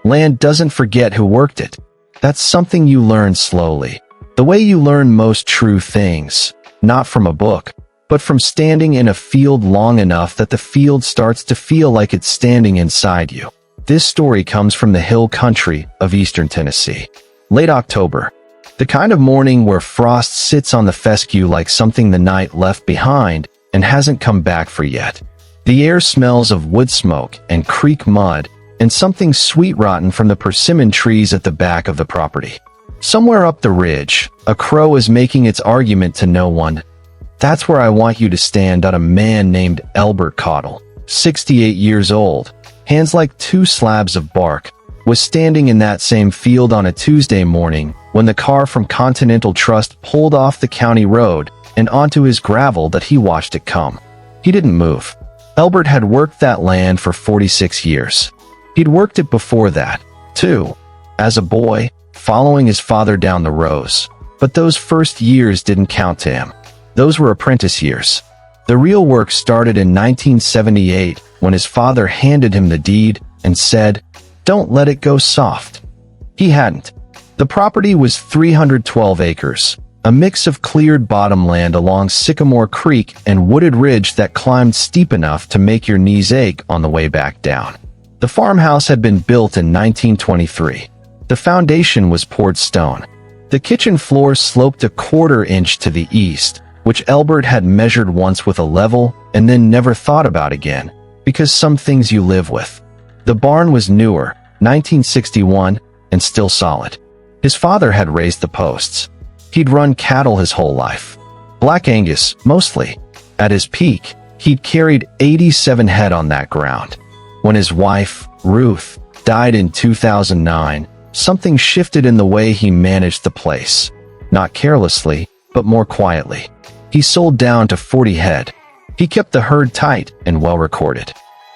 Land doesn't forget who worked it. That's something you learn slowly. The way you learn most true things, not from a book, but from standing in a field long enough that the field starts to feel like it's standing inside you. This story comes from the hill country of eastern Tennessee. Late October. The kind of morning where frost sits on the fescue like something the night left behind and hasn't come back for yet. The air smells of wood smoke and creek mud and something sweet rotten from the persimmon trees at the back of the property. Somewhere up the ridge, a crow is making its argument to no one. That's where I want you to stand. A man named Elbert Caudill, 68 years old, hands like two slabs of bark, was standing in that same field on a Tuesday morning when the car from Continental Trust pulled off the county road and onto his gravel that he watched it come. He didn't move. Elbert had worked that land for 46 years. He'd worked it before that, too, as a boy, following his father down the rows. But those first years didn't count to him. Those were apprentice years. The real work started in 1978 when his father handed him the deed and said, "Don't let it go soft." He hadn't. The property was 312 acres, a mix of cleared bottomland along Sycamore Creek and wooded ridge that climbed steep enough to make your knees ache on the way back down. The farmhouse had been built in 1923. The foundation was poured stone. The kitchen floor sloped a quarter-inch to the east, which Elbert had measured once with a level and then never thought about again, because some things you live with. The barn was newer, 1961, and still solid. His father had raised the posts. He'd run cattle his whole life. Black Angus, mostly. At his peak, he'd carried 87 head on that ground. When his wife, Ruth, died in 2009, something shifted in the way he managed the place. Not carelessly, but more quietly. He sold down to 40 head. He kept the herd tight and well recorded.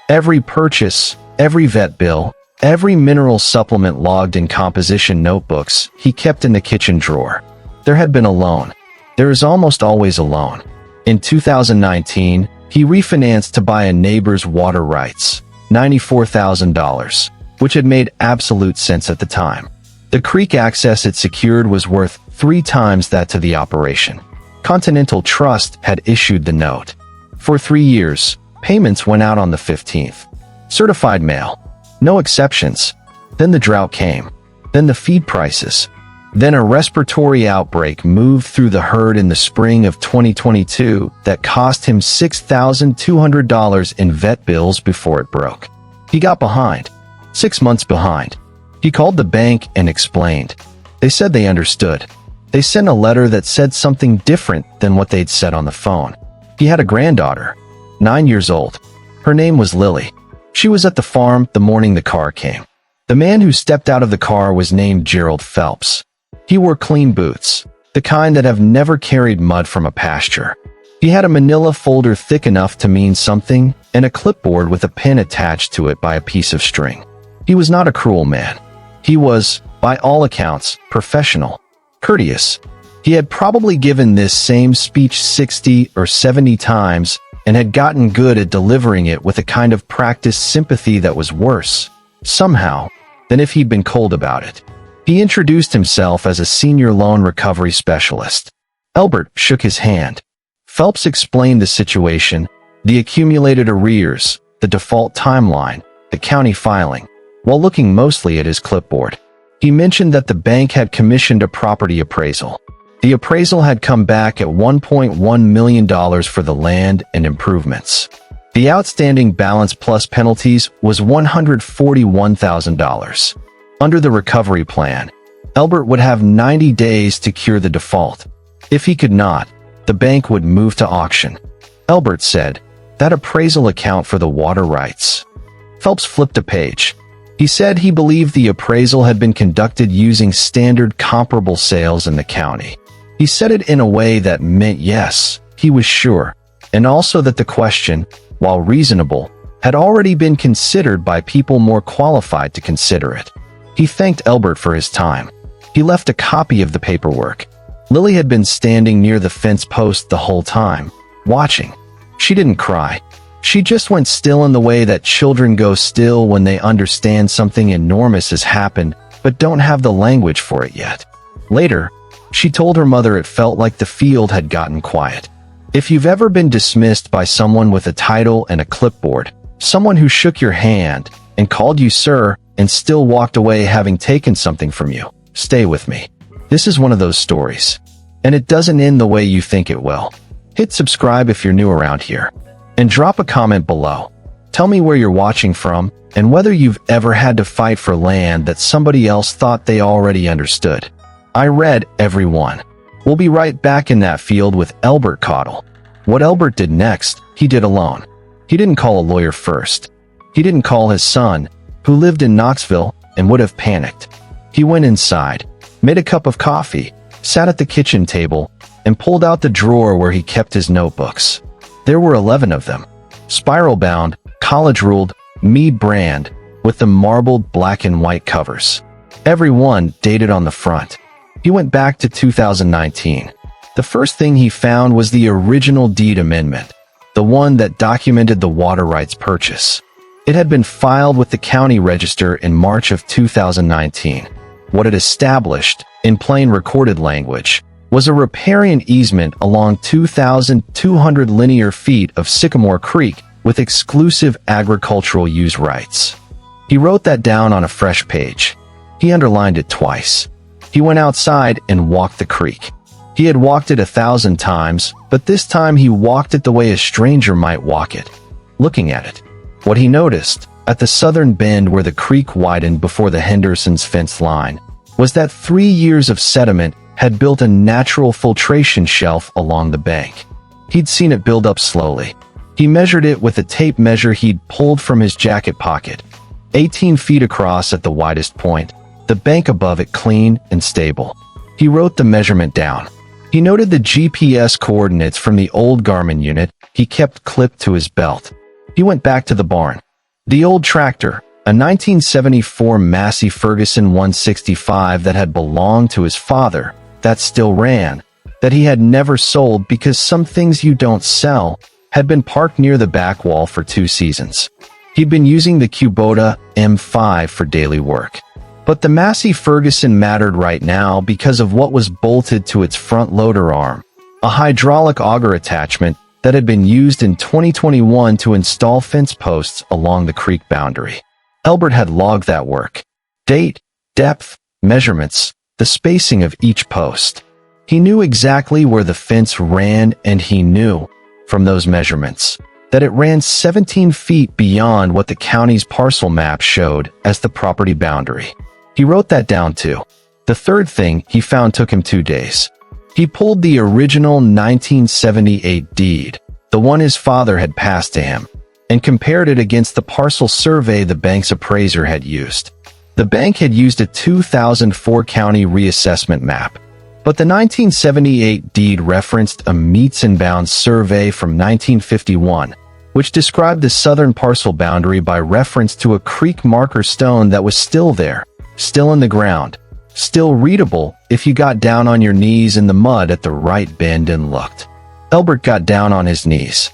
Every purchase, every vet bill, every mineral supplement logged in composition notebooks he kept in the kitchen drawer. There had been a loan. There is almost always a loan. In 2019, he refinanced to buy a neighbor's water rights, $94,000, which had made absolute sense at the time. The creek access it secured was worth 3 times that to the operation. Continental Trust had issued the note. For 3 years, payments went out on the 15th. Certified mail. No exceptions. Then the drought came. Then the feed prices. Then a respiratory outbreak moved through the herd in the spring of 2022 that cost him $6,200 in vet bills before it broke. He got behind. 6 months behind. He called the bank and explained. They said they understood. They sent a letter that said something different than what they'd said on the phone. He had a granddaughter, 9 years old. Her name was Lily. She was at the farm the morning the car came. The man who stepped out of the car was named Gerald Phelps. He wore clean boots, the kind that have never carried mud from a pasture. He had a manila folder thick enough to mean something and a clipboard with a pen attached to it by a piece of string. He was not a cruel man. He was, by all accounts, professional, courteous. He had probably given this same speech 60 or 70 times and had gotten good at delivering it with a kind of practiced sympathy that was worse, somehow, than if he'd been cold about it. He introduced himself as a senior loan recovery specialist. Elbert shook his hand. Phelps explained the situation, the accumulated arrears, the default timeline, the county filing, while looking mostly at his clipboard. He mentioned that the bank had commissioned a property appraisal. The appraisal had come back at $1.1 million for the land and improvements. The outstanding balance plus penalties was $141,000. Under the recovery plan, Elbert would have 90 days to cure the default. If he could not, the bank would move to auction. Elbert said, "That appraisal account for the water rights." Phelps flipped a page. He said he believed the appraisal had been conducted using standard comparable sales in the county. He said it in a way that meant yes, he was sure, and also that the question, while reasonable, had already been considered by people more qualified to consider it. He thanked Elbert for his time. He left a copy of the paperwork. Lily had been standing near the fence post the whole time, watching. She didn't cry. She just went still in the way that children go still when they understand something enormous has happened but don't have the language for it yet. Later, she told her mother it felt like the field had gotten quiet. If you've ever been dismissed by someone with a title and a clipboard, someone who shook your hand and called you sir and still walked away having taken something from you, stay with me. This is one of those stories. And it doesn't end the way you think it will. Hit subscribe if you're new around here. And drop a comment below. Tell me where you're watching from and whether you've ever had to fight for land that somebody else thought they already understood. I read every one. We'll be right back in that field with Elbert Caudill. What Elbert did next, he did alone. He didn't call a lawyer first. He didn't call his son, who lived in Knoxville and would have panicked. He went inside, made a cup of coffee, sat at the kitchen table, and pulled out the drawer where he kept his notebooks. There were 11 of them, spiral-bound, college-ruled, Mead brand, with the marbled black and white covers. Every one dated on the front. He went back to 2019. The first thing he found was the original deed amendment, the one that documented the water rights purchase. It had been filed with the county register in March of 2019. What it established, in plain recorded language, was a riparian easement along 2,200 linear feet of Sycamore Creek with exclusive agricultural use rights. He wrote that down on a fresh page. He underlined it twice. He went outside and walked the creek. He had walked it 1,000 times, but this time he walked it the way a stranger might walk it, looking at it. What he noticed, at the southern bend where the creek widened before the Henderson's fence line, was that 3 years of sediment had built a natural filtration shelf along the bank. He'd seen it build up slowly. He measured it with a tape measure he'd pulled from his jacket pocket. 18 feet across at the widest point, the bank above it clean and stable. He wrote the measurement down. He noted the GPS coordinates from the old Garmin unit he kept clipped to his belt. He went back to the barn. The old tractor, a 1974 Massey Ferguson 165 that had belonged to his father, that still ran, that he had never sold because some things you don't sell, had been parked near the back wall for 2 seasons. He'd been using the Kubota M5 for daily work. But the Massey Ferguson mattered right now because of what was bolted to its front loader arm, a hydraulic auger attachment that had been used in 2021 to install fence posts along the creek boundary. Elbert had logged that work. Date, depth, measurements, the spacing of each post. He knew exactly where the fence ran, and he knew, from those measurements, that it ran 17 feet beyond what the county's parcel map showed as the property boundary. He wrote that down too. The third thing he found took him 2 days. He pulled the original 1978 deed, the one his father had passed to him, and compared it against the parcel survey the bank's appraiser had used. The bank had used a 2004 county reassessment map, but the 1978 deed referenced a meets and bounds survey from 1951, which described the southern parcel boundary by reference to a creek marker stone that was still there, still in the ground, still readable if you got down on your knees in the mud at the right bend and looked. Elbert got down on his knees.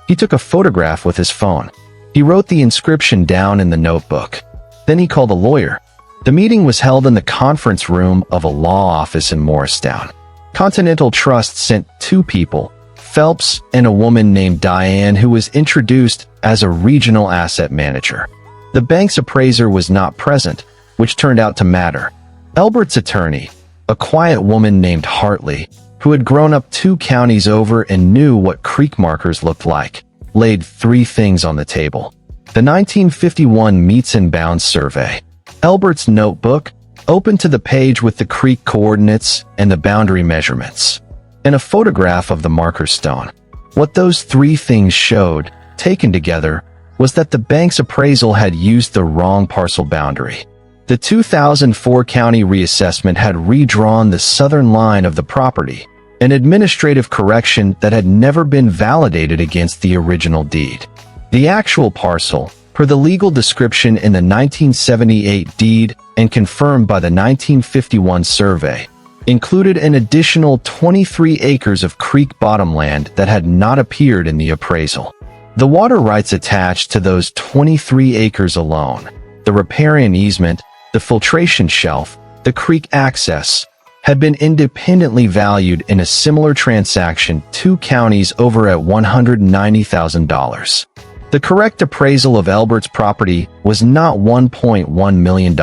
He took a photograph with his phone. He wrote the inscription down in the notebook. Then he called a lawyer. The meeting was held in the conference room of a law office in Morristown. Continental Trust sent 2 people, Phelps and a woman named Diane, who was introduced as a regional asset manager. The bank's appraiser was not present, which turned out to matter. Elbert's attorney, a quiet woman named Hartley, who had grown up 2 counties over and knew what creek markers looked like, laid 3 things on the table. The 1951 Meets and Bounds survey, Elbert's notebook, open to the page with the creek coordinates and the boundary measurements, and a photograph of the marker stone. What those 3 things showed, taken together, was that the bank's appraisal had used the wrong parcel boundary. The 2004 county reassessment had redrawn the southern line of the property, an administrative correction that had never been validated against the original deed. The actual parcel, per the legal description in the 1978 deed and confirmed by the 1951 survey, included an additional 23 acres of creek bottomland that had not appeared in the appraisal. The water rights attached to those 23 acres alone, the riparian easement, the filtration shelf, the creek access, had been independently valued in a similar transaction 2 counties over at $190,000. The correct appraisal of Elbert's property was not $1.1 million.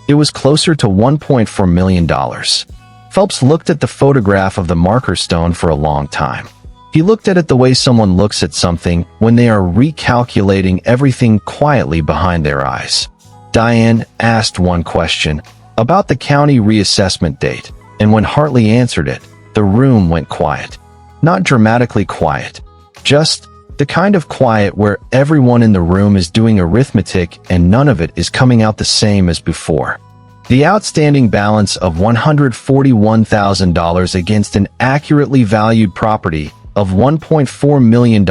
It was closer to $1.4 million. Phelps looked at the photograph of the marker stone for a long time. He looked at it the way someone looks at something when they are recalculating everything quietly behind their eyes. Diane asked one question about the county reassessment date, and when Hartley answered it, the room went quiet. Not dramatically quiet, just the kind of quiet where everyone in the room is doing arithmetic and none of it is coming out the same as before. The outstanding balance of $141,000 against an accurately valued property of $1.4 million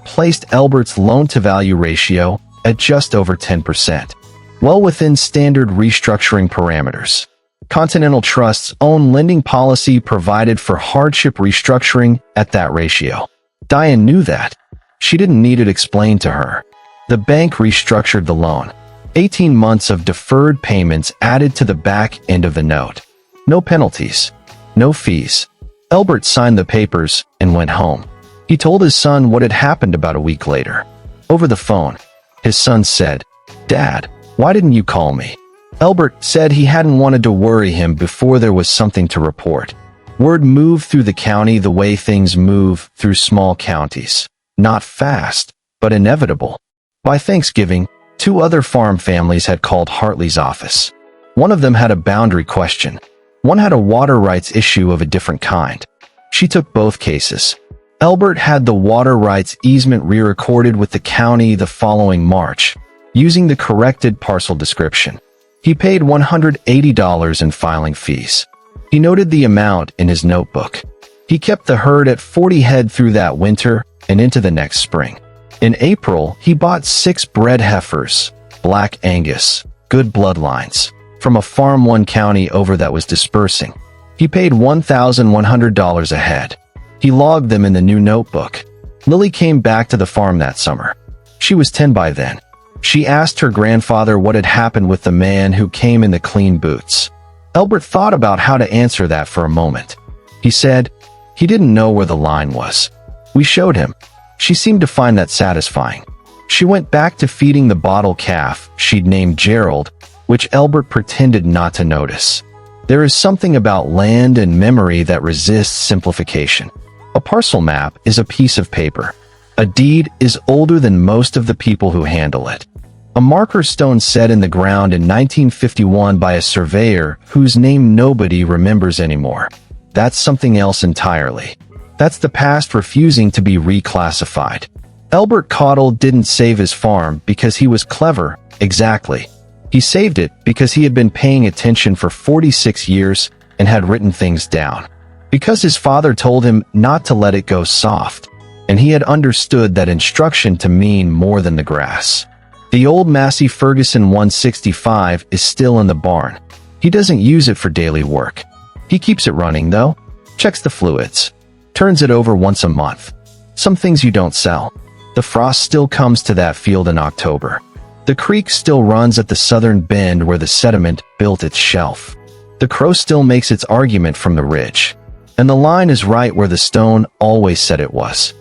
placed Elbert's loan-to-value ratio at just over 10%, well within standard restructuring parameters. Continental Trust's own lending policy provided for hardship restructuring at that ratio. Diane knew that. She didn't need it explained to her. The bank restructured the loan. 18 months of deferred payments added to the back end of the note. No penalties. No fees. Elbert signed the papers and went home. He told his son what had happened about a week later. Over the phone, his son said, "Dad, why didn't you call me?" Elbert said he hadn't wanted to worry him before there was something to report. Word moved through the county the way things move through small counties. Not fast, but inevitable. By Thanksgiving, 2 other farm families had called Hartley's office. One of them had a boundary question. One had a water rights issue of a different kind. She took both cases. Elbert had the water rights easement re-recorded with the county the following March, using the corrected parcel description. He paid $180 in filing fees. He noted the amount in his notebook. He kept the herd at 40 head through that winter and into the next spring. In April, he bought 6 bred heifers, Black Angus, good bloodlines, from a farm 1 county over that was dispersing. He paid $1,100 a head. He logged them in the new notebook. Lily came back to the farm that summer. She was 10 by then. She asked her grandfather what had happened with the man who came in the clean boots. Elbert thought about how to answer that for a moment. He said he didn't know where the line was. We showed him. She seemed to find that satisfying. She went back to feeding the bottle calf she'd named Gerald, which Elbert pretended not to notice. There is something about land and memory that resists simplification. A parcel map is a piece of paper. A deed is older than most of the people who handle it. A marker stone set in the ground in 1951 by a surveyor whose name nobody remembers anymore. That's something else entirely. That's the past refusing to be reclassified. Elbert Caudill didn't save his farm because he was clever, exactly. He saved it because he had been paying attention for 46 years and had written things down. Because his father told him not to let it go soft, and he had understood that instruction to mean more than the grass. The old Massey Ferguson 165 is still in the barn. He doesn't use it for daily work. He keeps it running, though. Checks the fluids. Turns it over once a month. Some things you don't sell. The frost still comes to that field in October. The creek still runs at the southern bend where the sediment built its shelf. The crow still makes its argument from the ridge. And the line is right where the stone always said it was.